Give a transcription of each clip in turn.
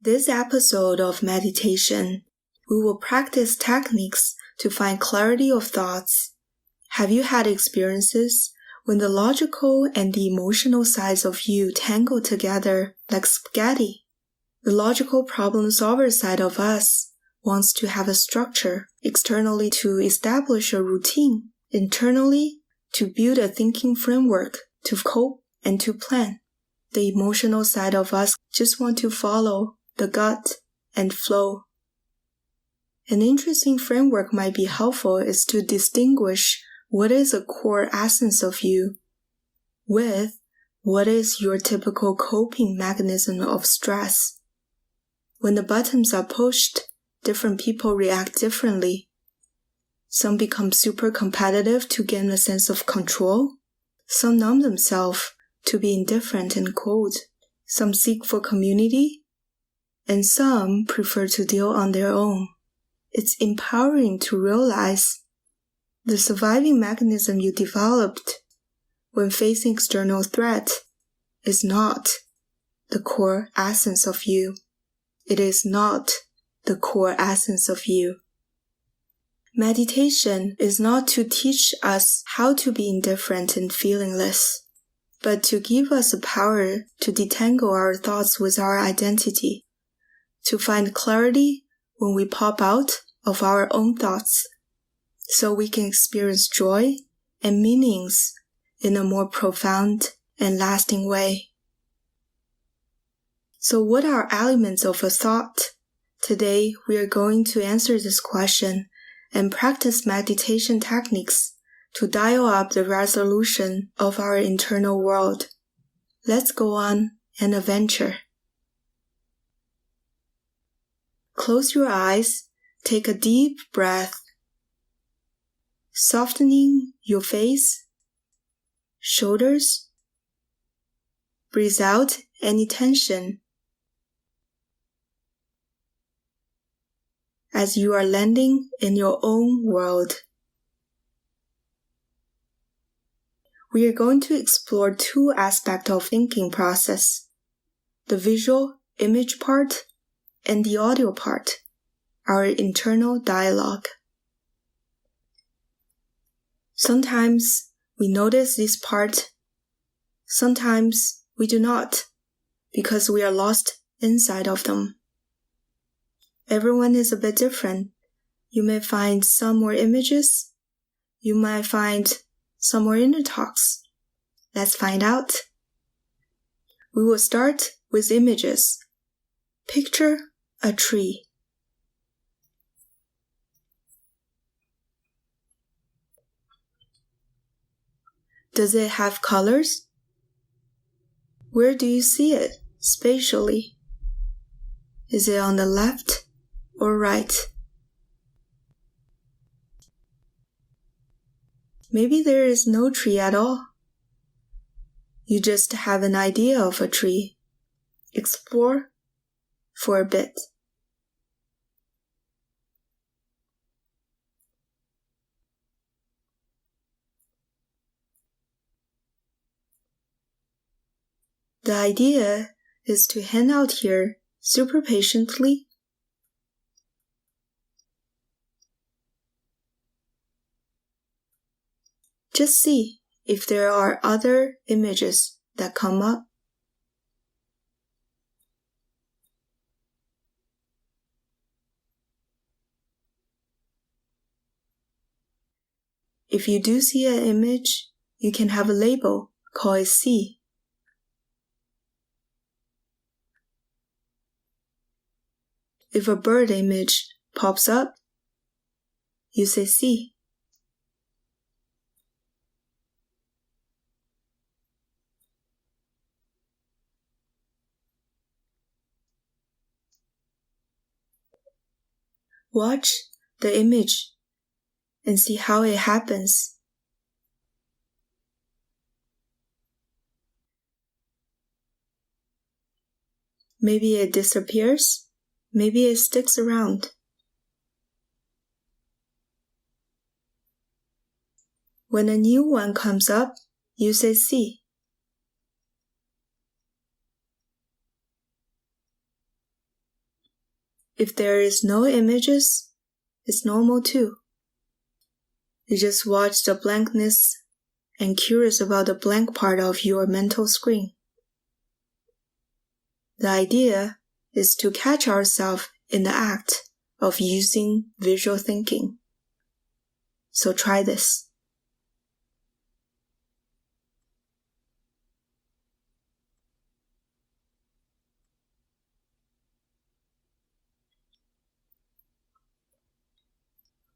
This episode of meditation, we will practice techniques to find clarity of thoughts. Have you had experiences when the logical and the emotional sides of you tangle together like spaghetti? The logical problem solver side of us wants to have a structure, externally to establish a routine, internally to build a thinking framework, to cope and to plan. The emotional side of us just want to follow the gut and flow. An interesting framework might be helpful is to distinguish what is a core essence of you with what is your typical coping mechanism of stress. When the buttons are pushed, different people react differently. Some become super competitive to gain a sense of control. Some numb themselves to be indifferent and cold. Some seek for community, and some prefer to deal on their own. It's empowering to realize the surviving mechanism you developed when facing external threat is not the core essence of you. It is not the core essence of you. Meditation is not to teach us how to be indifferent and feelingless, but to give us the power to detangle our thoughts with our identity, to find clarity when we pop out of our own thoughts, so we can experience joy and meanings in a more profound and lasting way. So what are elements of a thought? Today, we are going to answer this question and practice meditation techniques to dial up the resolution of our internal world. Let's go on an adventure. Close your eyes, take a deep breath, softening your face, shoulders. Breathe out any tension as you are landing in your own world. We are going to explore two aspects of thinking process, the visual image part and the audio part, our internal dialogue. Sometimes we notice this part, sometimes we do not, because we are lost inside of them. Everyone is a bit different. You may find some more images. You might find some more inner talks. Let's find out. We will start with images. Picture a tree. Does it have colors? Where do you see it spatially? Is it on the left or right? Maybe there is no tree at all. You just have an idea of a tree. Explore for a bit. The idea is to hang out here super patiently. Just see if there are other images that come up. If you do see an image, you can have a label, call it C. If a bird image pops up, you say C. Watch the image and see how it happens. Maybe it disappears, maybe it sticks around. When a new one comes up, you say C. If there is no images, it's normal too. You just watch the blankness and curious about the blank part of your mental screen. The idea is to catch ourselves in the act of using visual thinking. So try this.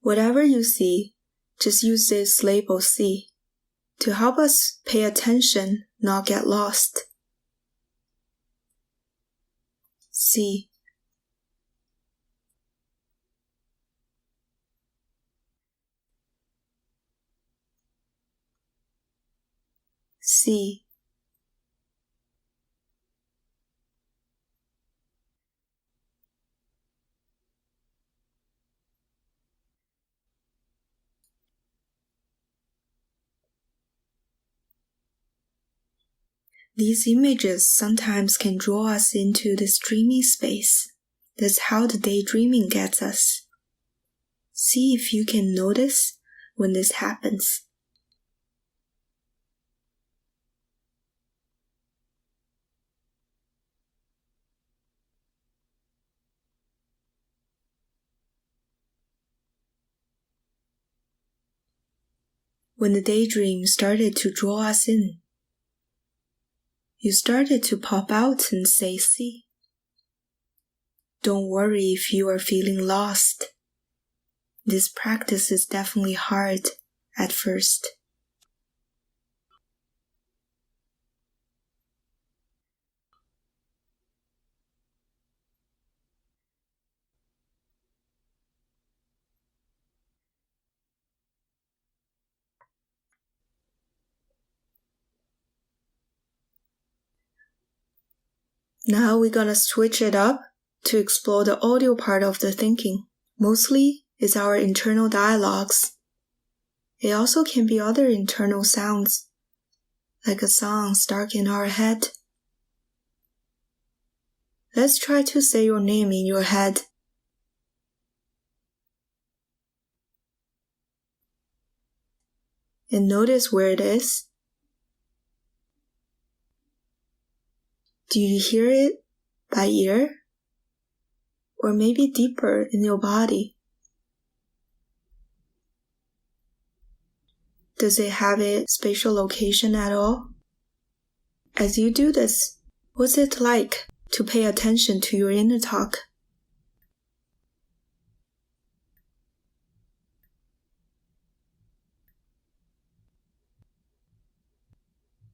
Whatever you see, just use this label C to help us pay attention, not get lost. C. C. These images sometimes can draw us into this dreamy space. That's how the daydreaming gets us. See if you can notice when this happens. When the daydream started to draw us in, you started to pop out and say, see. Don't worry if you are feeling lost. This practice is definitely hard at first. Now we're gonna switch it up to explore the audio part of the thinking. Mostly is our internal dialogues. It also can be other internal sounds, like a song stuck in our head. Let's try to say your name in your head. And notice where it is. Do you hear it by ear? Or maybe deeper in your body? Does it have a spatial location at all? As you do this, what's it like to pay attention to your inner talk?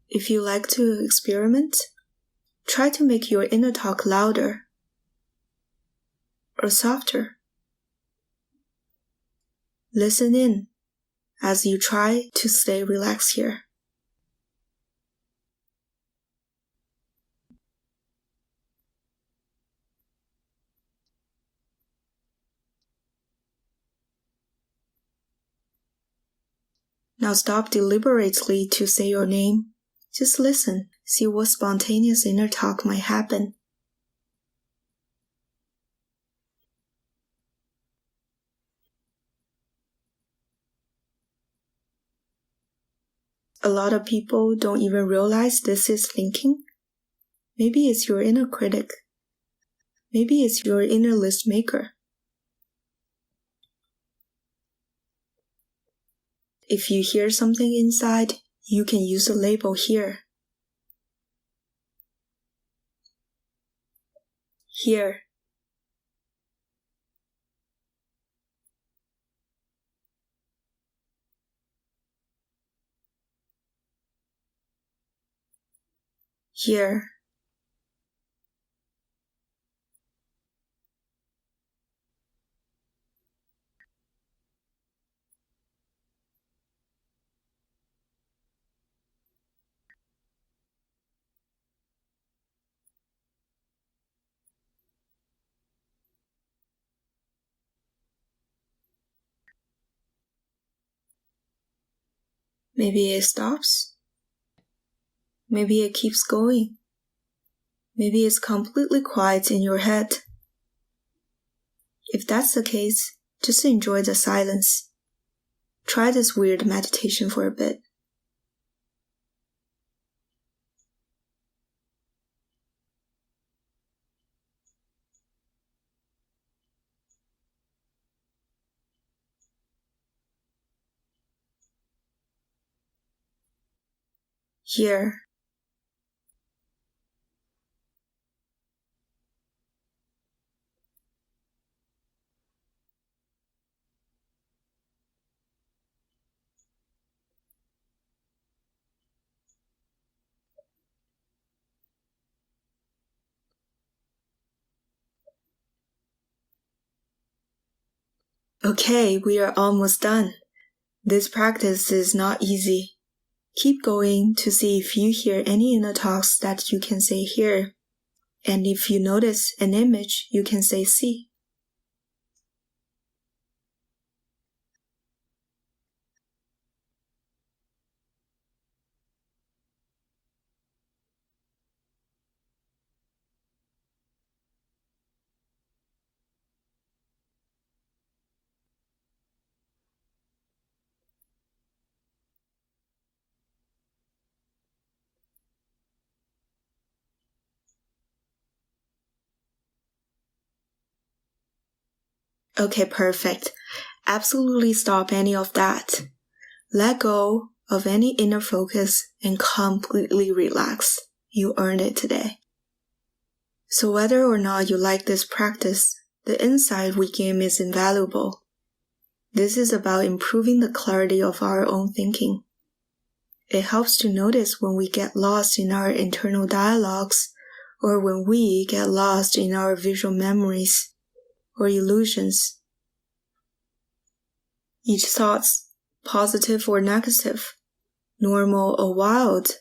If you like to experiment, try to make your inner talk louder or softer. Listen in as you try to stay relaxed here. Now stop deliberately to say your name. Just listen, see what spontaneous inner talk might happen. A lot of people don't even realize this is thinking. Maybe it's your inner critic. Maybe it's your inner list maker. If you hear something inside, you can use the label here. Here. Here. Maybe it stops. Maybe it keeps going. Maybe it's completely quiet in your head. If that's the case, just enjoy the silence. Try this weird meditation for a bit. Here. Okay, we are almost done. This practice is not easy. Keep going to see if you hear any inner talks that you can say here. And if you notice an image, you can say see. Okay, perfect. Absolutely stop any of that. Let go of any inner focus and completely relax. You earned it today. So whether or not you like this practice, the insight we gain is invaluable. This is about improving the clarity of our own thinking. It helps to notice when we get lost in our internal dialogues or when we get lost in our visual memories or illusions. Each thought, positive or negative, normal or wild,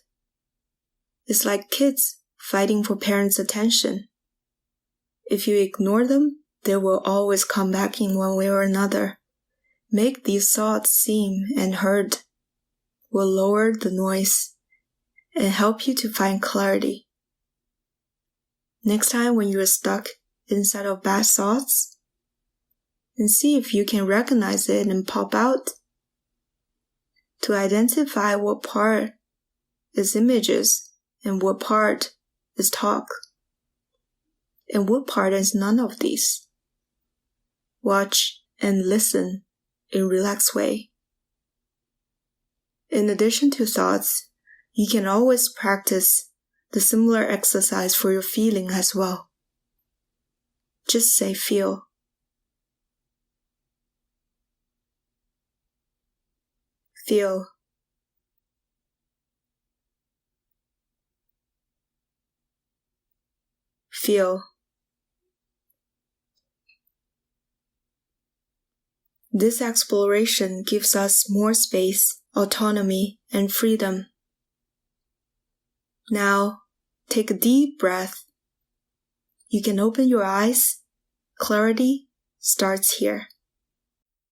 is like kids fighting for parents' attention. If you ignore them, they will always come back in one way or another. Make these thoughts seen and heard will lower the noise and help you to find clarity. Next time when you are stuck inside of bad thoughts, and see if you can recognize it and pop out to identify what part is images and what part is talk and what part is none of these. Watch and listen in a relaxed way. In addition to thoughts, you can always practice the similar exercise for your feeling as well. Just say feel. Feel. Feel. This exploration gives us more space, autonomy, and freedom. Now, take a deep breath. You can open your eyes. Clarity starts here.